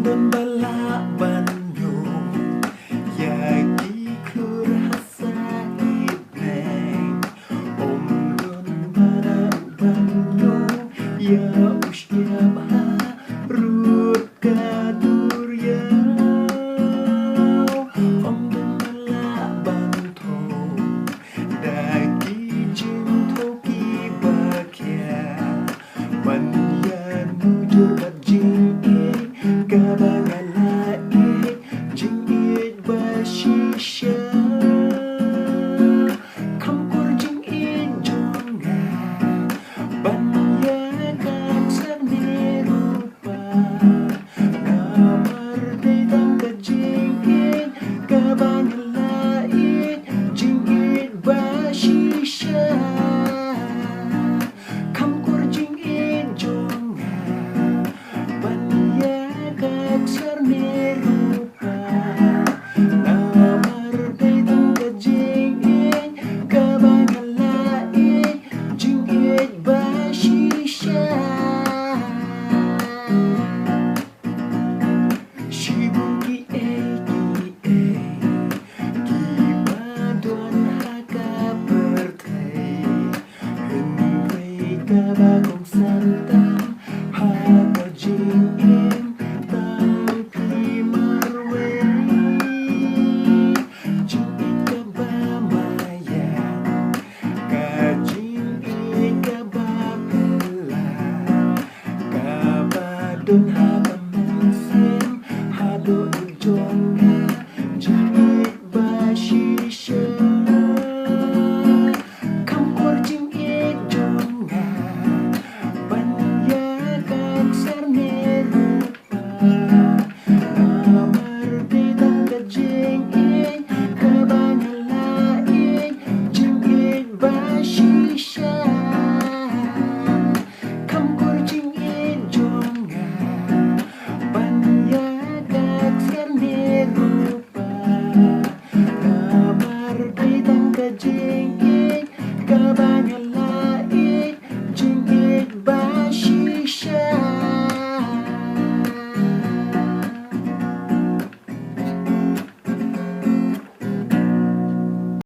dan balak Bandung Yagi klur hasaid neng Om dun balak Bandung Ya usya baharut kadur ya Om dun balak Bandung Dagi jin toki bakya Man ya nujur bat jin Kabangalai jingit bashisha Kamkur jingit jonga Banya kaksak nirupa Kamar detang ka jingit Kabangalai jingit bashisha Kamkur jingit jonga Banya kaksar nirupa Namar detang ka jingit Kabangalai jingit bashisha Shibuki Kibadon haka pertai Henry kabagong santang Haka jingin Tangki marweri Jingin kabamayan Kajingin kabapela Kabadon haka